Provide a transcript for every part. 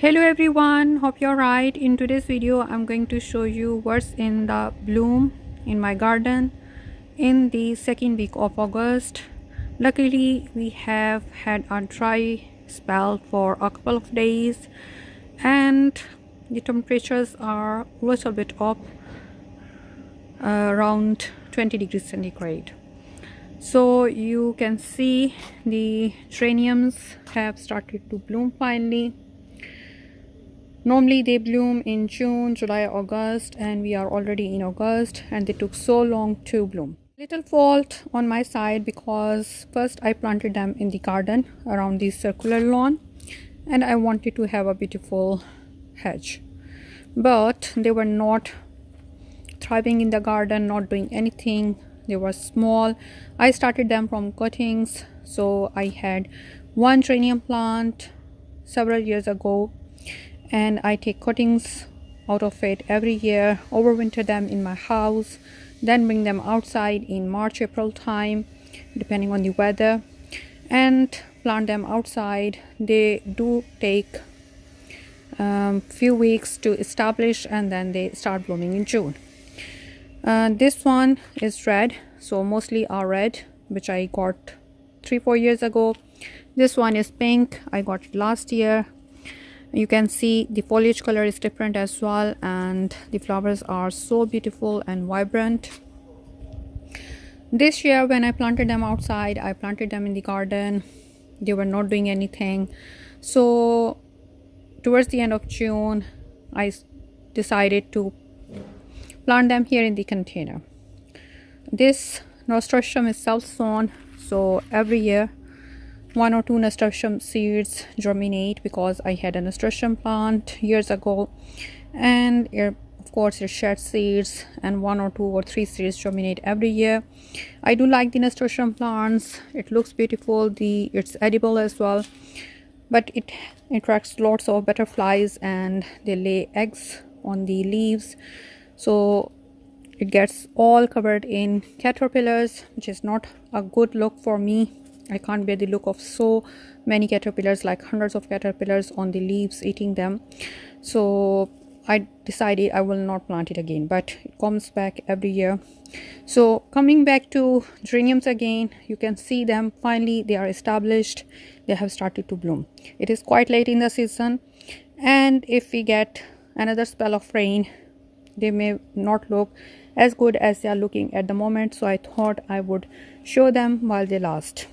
Hello everyone, hope you're right. In today's video I'm going to show you what's in the bloom in my garden in the second week of August. Luckily we have had a dry spell for a couple of days and the temperatures are a little bit up, around 20 degrees centigrade. So you can see the geraniums have started to bloom finally. Normally they bloom in June, July, August, and we are already in August and they took so long to bloom. Little fault on my side because first I planted them in the garden around the circular lawn and I wanted to have a beautiful hedge. But they were not thriving in the garden, not doing anything. They were small. I started them from cuttings. So I had one geranium plant several years ago and I take cuttings out of it every year, overwinter them in my house, then bring them outside in March, April time, depending on the weather, and plant them outside. They do take few weeks to establish and then they start blooming in June. This one is red, so mostly are red, which I got 3-4 years ago. This one is pink, I got it last year. You can see the foliage color is different as well and the flowers are so beautiful and vibrant. This year when I planted them outside, I planted them in the garden. They were not doing anything. So towards the end of June, I decided to plant them here in the container. This nasturtium is self-sown, so every year 1 or 2 nasturtium seeds germinate because I had a nasturtium plant years ago and of course it sheds seeds and 1 or 2 or 3 seeds germinate every year. I do like the nasturtium plants. It looks beautiful. It's edible as well, but it attracts lots of butterflies and they lay eggs on the leaves, so it gets all covered in caterpillars, which is not a good look for me. I can't bear the look of so many caterpillars, like hundreds of caterpillars on the leaves eating them. So I decided I will not plant it again, but it comes back every year. So coming back to geraniums again, you can see them finally, they are established. They have started to bloom. It is quite late in the season, and if we get another spell of rain, they may not look as good as they are looking at the moment. So I thought I would show them while they last.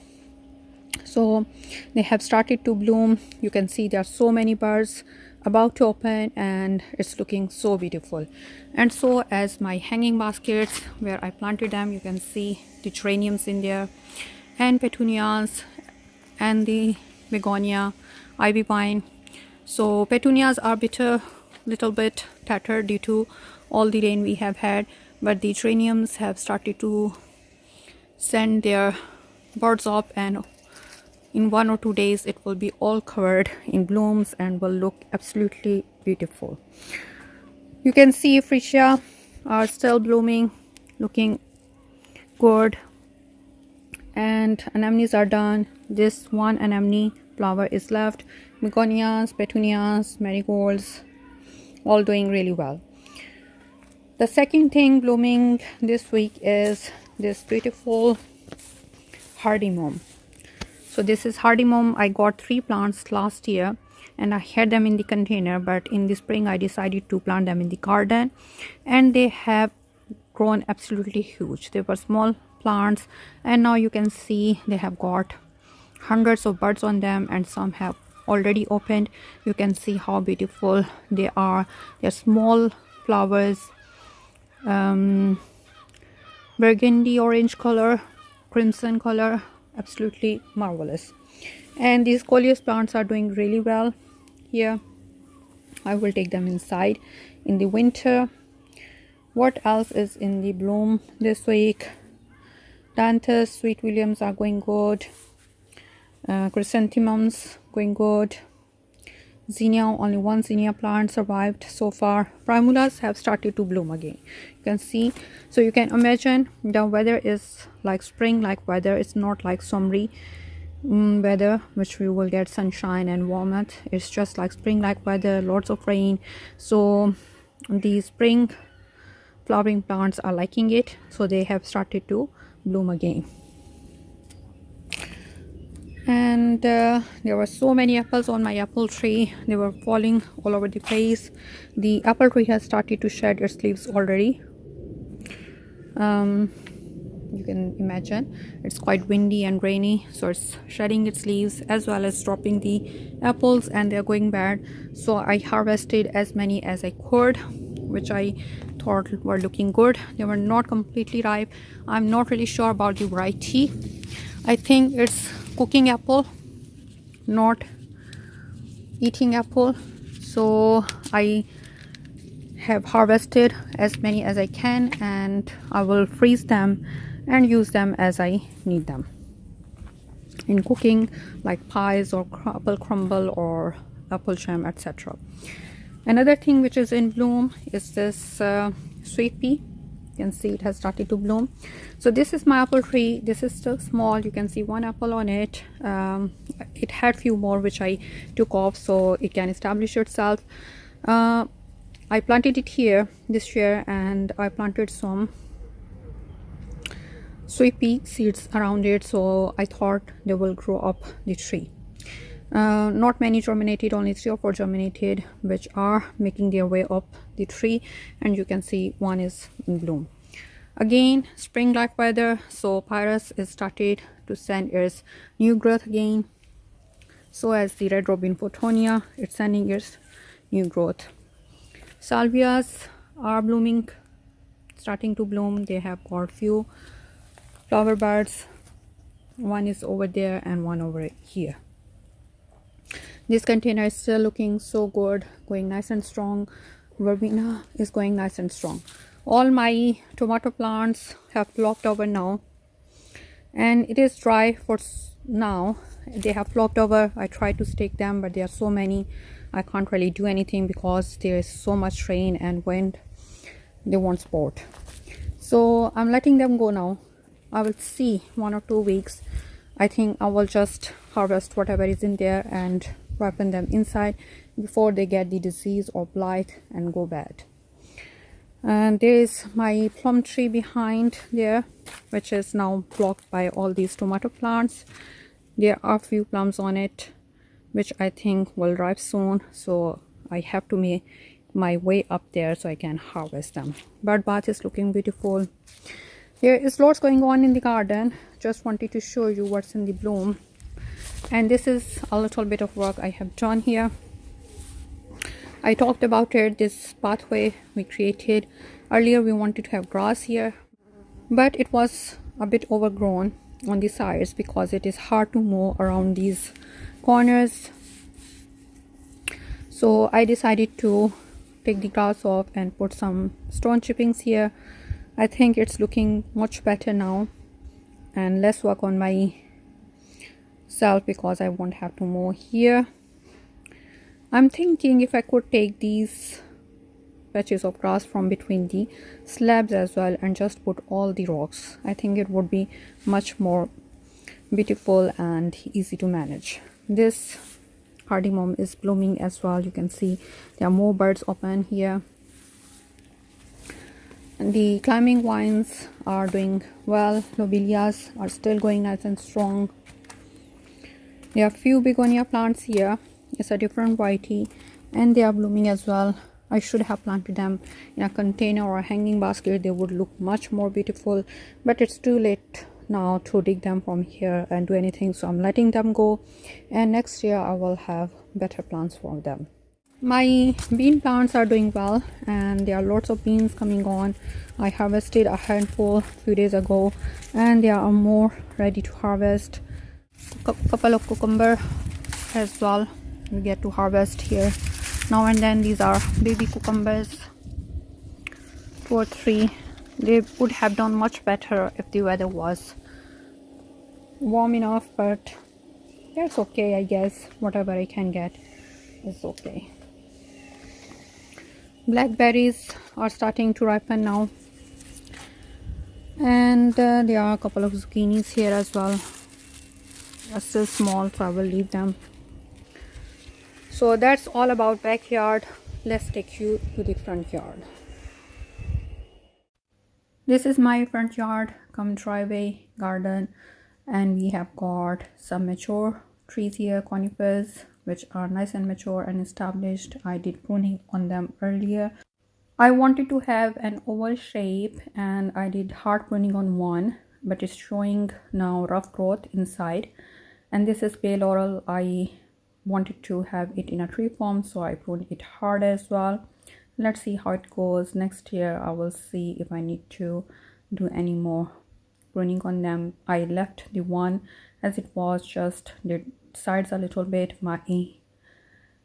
So they have started to bloom. You can see there are so many buds about to open and it's looking so beautiful. And so as my hanging baskets where I planted them, you can see the geraniums in there and petunias and the begonia, ivy vine. So petunias are little bit tattered due to all the rain we have had, but the geraniums have started to send their buds up and in 1 or 2 days it will be all covered in blooms and will look absolutely beautiful. You can see freesia are still blooming, looking good, and anemones are done. This one anemone flower is left. Begonias, petunias, marigolds, all doing really well. The second thing blooming this week is this beautiful hardymom. So this is hardymom. I got 3 plants last year and I had them in the container, but in the spring I decided to plant them in the garden and they have grown absolutely huge. They were small plants and now you can see they have got hundreds of buds on them and some have already opened. You can see how beautiful they are. They're small flowers, burgundy orange color, crimson color, absolutely marvelous. And these coleus plants are doing really well here. I will take them inside in the winter. What else is in the bloom this week? Dantas, sweet williams are going good. Chrysanthemums going good. Zinnia, only one zinnia plant survived so far. Primulas have started to bloom again. You can see, so you can imagine the weather is like spring like weather. It's not like summery weather, which we will get sunshine and warmth. It's just like spring like weather, lots of rain. So the spring flowering plants are liking it, so they have started to bloom again. And there were so many apples on my apple tree. They were falling all over the place. The apple tree has started to shed its leaves already. You can imagine it's quite windy and rainy, so it's shedding its leaves as well as dropping the apples, and they're going bad. So I harvested as many as I could, which I thought were looking good. They were not completely ripe. I'm not really sure about the variety. I think it's cooking apple, not eating apple. So I have harvested as many as I can, and I will freeze them and use them as I need them in cooking, like pies or apple crumble or apple jam, etc. Another thing which is in bloom is this sweet pea. You can see it has started to bloom. So this is my apple tree. This is still small. You can see one apple on it. It had few more which I took off so it can establish itself. I planted it here this year, and I planted some sweet pea seeds around it, so I thought they will grow up the tree. Not many germinated, only 3 or 4 germinated, which are making their way up the tree, and you can see one is in bloom. Again, spring like weather, so Pyrus is started to send its new growth again. So as the red robin photonia, it's sending its new growth. Salvias are blooming, starting to bloom. They have got few flower buds. One is over there and one over here. This container is still looking so good, going nice and strong. Verbena is going nice and strong. All my tomato plants have flopped over now, and it is dry for now. They have flopped over. I tried to stake them, but there are so many, I can't really do anything because there is so much rain and wind. They won't sport. So I'm letting them go now. I will see 1 or 2 weeks. I think I will just harvest whatever is in there and ripen them inside before they get the disease or blight and go bad. And there is my plum tree behind there, which is now blocked by all these tomato plants. There are few plums on it, which I think will ripe soon, so I have to make my way up there so I can harvest them. Bird bath is looking beautiful. There is lots going on in the garden. Just wanted to show you what's in the bloom. And this is a little bit of work I have done here. I talked about it, this pathway we created. Earlier we wanted to have grass here, but it was a bit overgrown on the sides because it is hard to mow around these corners. So I decided to take the grass off and put some stone chippings here. I think it's looking much better now, and less work on myself because I won't have to mow here. I'm thinking if I could take these patches of grass from between the slabs as well and just put all the rocks. I think it would be much more beautiful and easy to manage. This cardamom is blooming as well. You can see there are more buds open here. And the climbing vines are doing well. Lobelias are still going nice and strong. There are few begonia plants here. It's a different variety and they are blooming as well. I should have planted them in a container or a hanging basket. They would look much more beautiful, but it's too late now to dig them from here and do anything, so I'm letting them go, and next year I will have better plants for them. My bean plants are doing well and there are lots of beans coming on. I harvested a handful a few days ago and there are more ready to harvest. Couple of cucumber as well we get to harvest here now and then. These are baby cucumbers, 2 or 3. They would have done much better if the weather was warm enough, but that's okay, I guess. Whatever I can get is okay. Blackberries are starting to ripen now, and there are a couple of zucchinis here as well. are still small, so I will leave them. So that's all about backyard. Let's take you to the front yard. This is my front yard, come driveway, garden, and we have got some mature trees here, conifers, which are nice and mature and established. I did pruning on them earlier. I wanted to have an oval shape and I did hard pruning on one, but it's showing now rough growth inside. And this is bay laurel. I wanted to have it in a tree form, so I pruned it hard as well. Let's see how it goes. Next year I will see if I need to do any more pruning on them. I left the one as it was, just the sides a little bit. My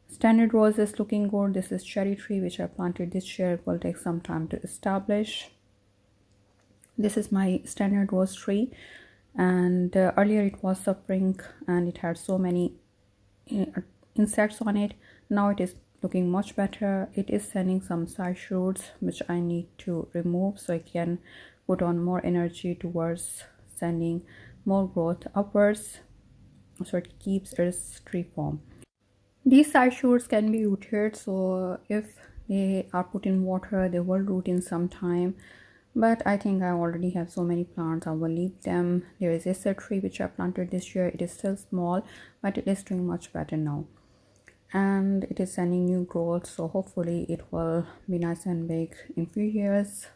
standard rose is looking good. This is cherry tree which I planted this year. It will take some time to establish. This is my standard rose tree, and earlier it was suffering and it had so many insects on it. Now it is looking much better. It is sending some side shoots which I need to remove so I can put on more energy towards sending more growth upwards, so it keeps its tree form. These side shoots can be rooted, so if they are put in water they will root in some time, but I think I already have so many plants, I will leave them. There is a tree which I planted this year. It is still small, but it is doing much better now and it is sending new growth, so hopefully it will be nice and big in few years.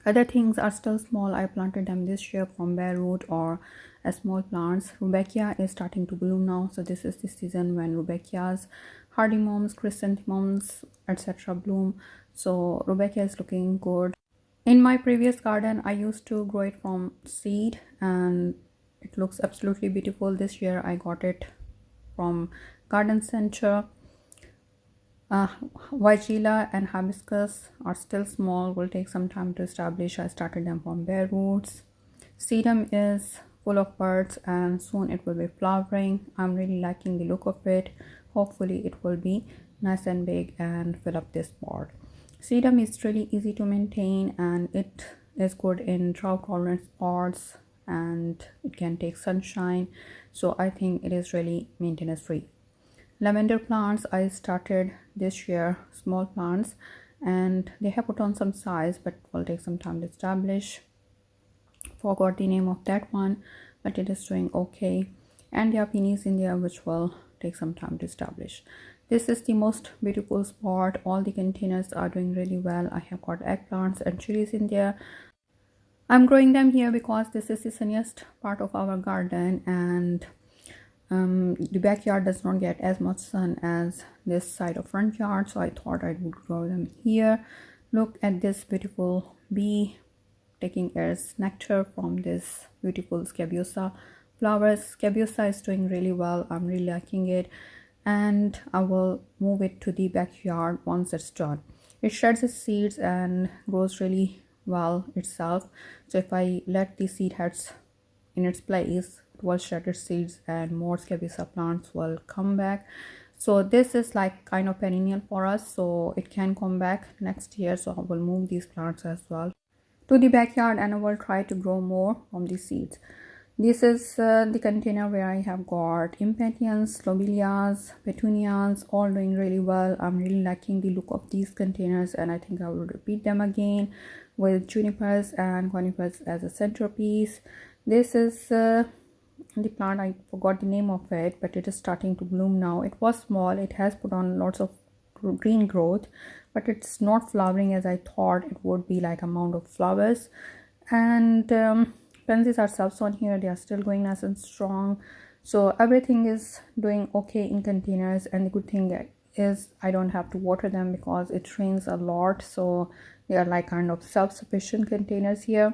Other things are still small. I planted them this year from bare root or as small plants. Rudbeckia is starting to bloom now, so this is the season when rudbeckias, hardymums, chrysanthemums, etc. bloom. So rudbeckia is looking good. In my previous garden I used to grow it from seed and it looks absolutely beautiful. This year I got it from garden center. Weigela and hibiscus are still small, will take some time to establish. I started them from bare roots. Sedum is full of buds and soon it will be flowering. I'm really liking the look of it. Hopefully it will be nice and big and fill up this pot. Sedum is really easy to maintain and it is good in drought tolerant spots and it can take sunshine, so I think it is really maintenance free. Lavender plants I started this year, small plants, and they have put on some size but will take some time to establish. Forgot the name of that one, but it is doing okay. And there are peonies in there which will take some time to establish. This is the most beautiful spot. All the containers are doing really well. I have got eggplants and chilies in there. I'm growing them here because this is the sunniest part of our garden and the backyard does not get as much sun as this side of front yard, so I thought I would grow them here. Look at this beautiful bee taking its nectar from this beautiful scabious flowers. Scabious is doing really well. I'm really liking it and I will move it to the backyard once it's done. It sheds its seeds and grows really well itself, so if I let the seed heads in its place it will shed its seeds and more scabious plants will come back. So this is like kind of perennial for us, so it can come back next year, so I will move these plants as well to the backyard and I will try to grow more from the seeds. This is the container where I have got impatiens, lobelias, petunias, all doing really well. I'm really liking the look of these containers and I think I will repeat them again with junipers and conifers as a centerpiece. This is the plant, I forgot the name of it, but it is starting to bloom now. It was small, it has put on lots of green growth, but it's not flowering as I thought it would be, like amount of flowers. And pansies ourselves on here, they are still going nice and strong, so everything is doing okay in containers. And the good thing is I don't have to water them because it rains a lot, so they are like kind of self-sufficient containers here.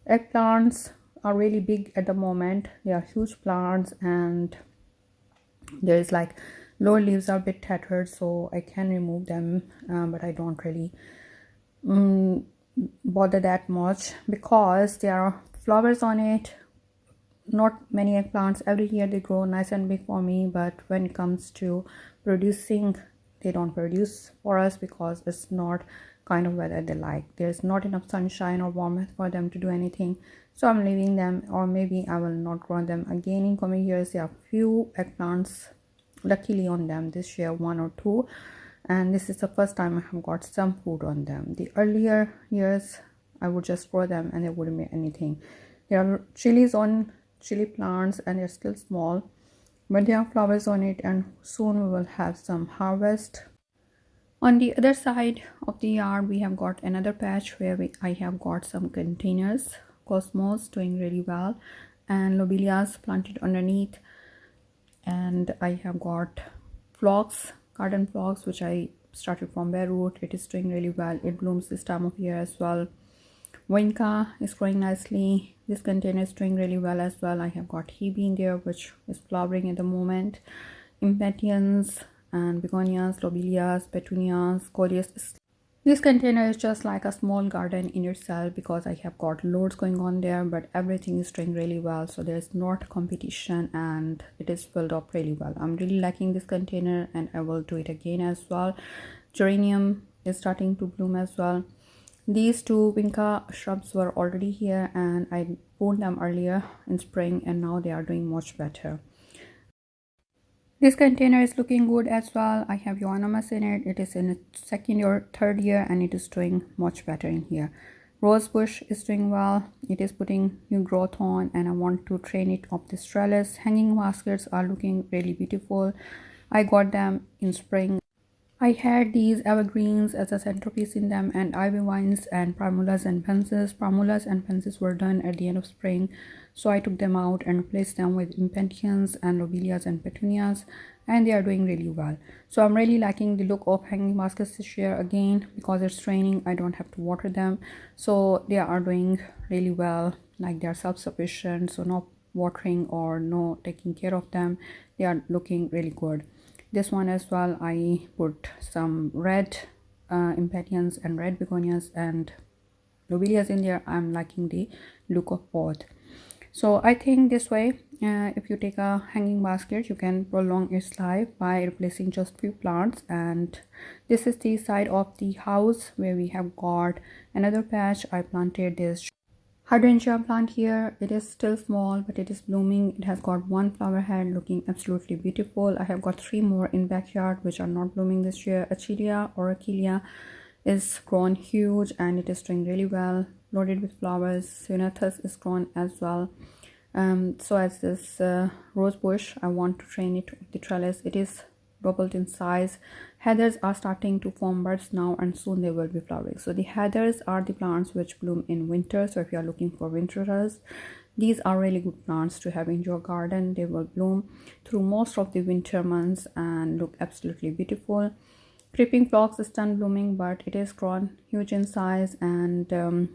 Eggplants are really big at the moment. They are huge plants and there is like lower leaves are a bit tattered, so I can remove them, but I don't really bother that much because there are flowers on it. Not many eggplants every year, they grow nice and big for me, but when it comes to producing, they don't produce for us because it's not kind of weather they like. There's not enough sunshine or warmth for them to do anything, So I'm leaving them, or maybe I will not grow them again in coming years. There are few eggplants luckily on them this year, one or two, and this is the first time I have got some food on them. The earlier years I would just grow them and there wouldn't be anything. There are chili plants and they're still small, but there are flowers on it, and soon we will have some harvest. On the other side of the yard we have got another patch where I have got some containers, cosmos doing really well, and lobelias planted underneath, and I have got phlox, garden phlox, which I started from bare root. It is doing really well. It blooms this time of year as well. Vinca is growing nicely. This container is doing really well as well. I have got hebe in there, which is flowering at the moment. Impatiens and begonias, lobelias, petunias, coleus. This container is just like a small garden in itself because I have got loads going on there, but everything is doing really well, so there's not competition and it is filled up really well. I'm really liking this container and I will do it again as well. Geranium is starting to bloom as well. These two vinca shrubs were already here and I pruned them earlier in spring, and now they are doing much better. This container is looking good as well. I have euonymus in it. It is in its second or third year and it is doing much better in here. Rose bush is doing well. It is putting new growth on and I want to train it up this trellis. Hanging baskets are looking really beautiful. I got them in spring. I had these evergreens as a centerpiece in them, and ivy vines and primulas and fences. Primulas and fences were done at the end of spring, so I took them out and replaced them with impatiens and lobelias and petunias, and they are doing really well. So I'm really liking the look of hanging baskets this year again. Because it's raining, I don't have to water them, so they are doing really well. Like, they are self-sufficient, so no watering or no taking care of them. They are looking really good. This one as well, I put some red impatiens and red begonias and lobelias in there. I'm liking the look of both. So I think this way, if you take a hanging basket, you can prolong its life by replacing just few plants. And this is the side of the house where we have got another patch. I planted this hydrangea plant here. It is still small, but it is blooming. It has got one flower head looking absolutely beautiful. I have got 3 more in backyard which are not blooming this year. Achillea or Achillea is grown huge and it is doing really well, loaded with flowers. Ceanothus is grown as well. So as this rose bush, I want to train it with the trellis. It is doubled in size. Heathers are starting to form buds now and soon they will be flowering. So the heathers are the plants which bloom in winter. So if you are looking for winterers, these are really good plants to have in your garden. They will bloom through most of the winter months and look absolutely beautiful. Creeping phlox is done blooming, but it is grown huge in size. And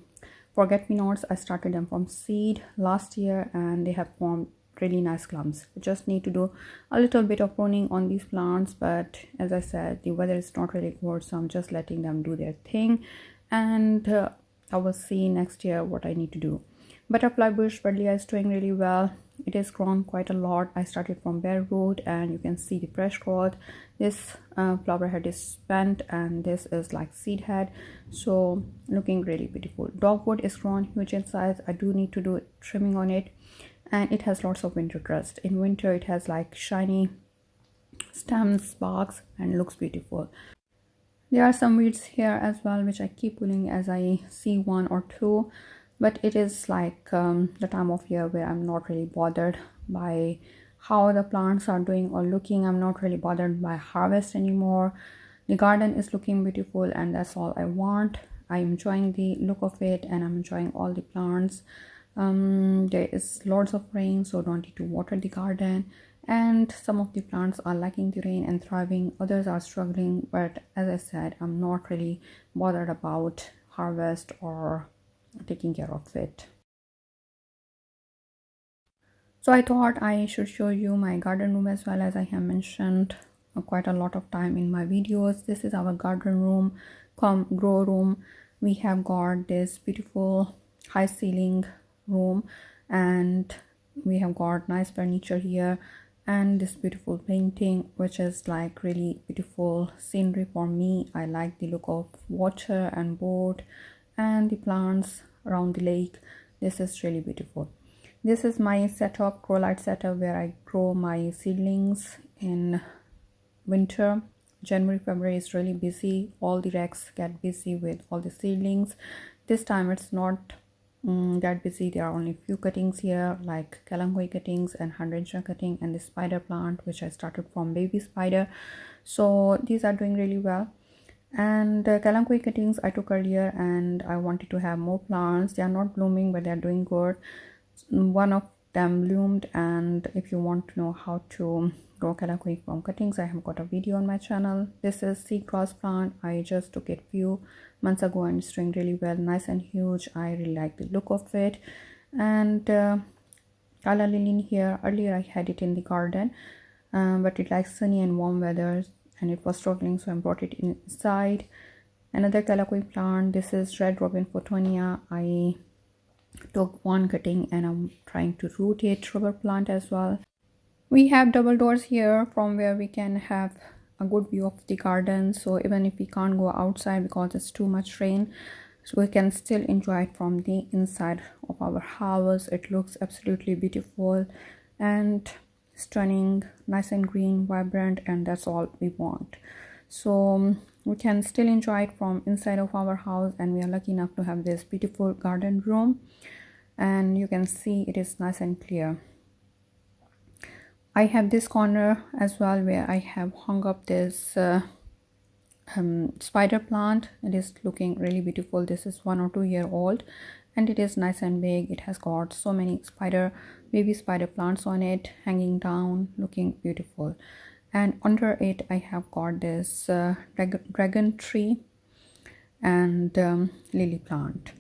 forget-me-nots, I started them from seed last year and they have formed really nice clumps. I just need to do a little bit of pruning on these plants, but as I said, the weather is not really good, so I'm just letting them do their thing, and I will see next year what I need to do. Butterfly bush Buddleia is doing really well. It has grown quite a lot. I started from bare root and you can see the fresh growth. This flower head is spent and this is like seed head, so looking really beautiful. Dogwood is grown huge in size. I do need to do trimming on it, and it has lots of winter crust. In winter it has like shiny stems, barks, and looks beautiful. There are some weeds here as well which I keep pulling as I see one or two, but it is like the time of year where I'm not really bothered by how the plants are doing or looking. I'm not really bothered by harvest anymore. The garden is looking beautiful and that's all I want. I'm enjoying the look of it and I'm enjoying all the plants. There is lots of rain, so don't need to water the garden, and some of the plants are liking the rain and thriving, others are struggling, but as I said, I'm not really bothered about harvest or taking care of it. So I thought I should show you my garden room as well, as I have mentioned quite a lot of time in my videos. This is our garden room, grow room. We have got this beautiful high ceiling room and we have got nice furniture here and this beautiful painting which is like really beautiful scenery for me. I like the look of water and boat and the plants around the lake. This is really beautiful. This is my setup, grow light setup, where I grow my seedlings in winter. January, February is really busy. All the racks get busy with all the seedlings. This time it's not that busy. There are only few cuttings here, like kalanchoe cuttings and hydrangea cutting, and the spider plant which I started from baby spider. So these are doing really well. And the kalanchoe cuttings I took earlier, and I wanted to have more plants. They are not blooming, but they are doing good. One of them bloomed, and if you want to know how to grow kalanchoe from cuttings, I have got a video on my channel. This is seagrass plant. I just took it few months ago and it's doing really well, nice and huge. I really like the look of it. And calla lily here, earlier I had it in the garden, but it likes sunny and warm weather and it was struggling, so I brought it inside. Another kalanchoe plant, this is red robin photonia. I took one cutting and I'm trying to root it. Rubber plant as well. We have double doors here from where we can have a good view of the garden, so even if we can't go outside because it's too much rain, so we can still enjoy it from the inside of our house. It looks absolutely beautiful and stunning, nice and green, vibrant, and that's all we want. So we can still enjoy it from inside of our house, and we are lucky enough to have this beautiful garden room, and you can see it is nice and clear. I have this corner as well where I have hung up this spider plant. It is looking really beautiful. This is 1 or 2 year old and it is nice and big. It has got so many baby spider plants on it, hanging down, looking beautiful. And under it I have got this dragon tree and lily plant.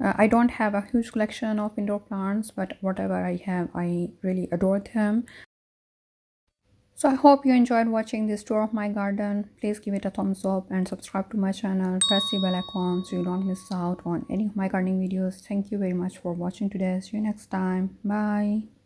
I don't have a huge collection of indoor plants, but whatever I have, I really adore them. So I hope you enjoyed watching this tour of my garden. Please give it a thumbs up and subscribe to my channel. Press the bell icon so you don't miss out on any of my gardening videos. Thank you very much for watching today. See you next time. Bye.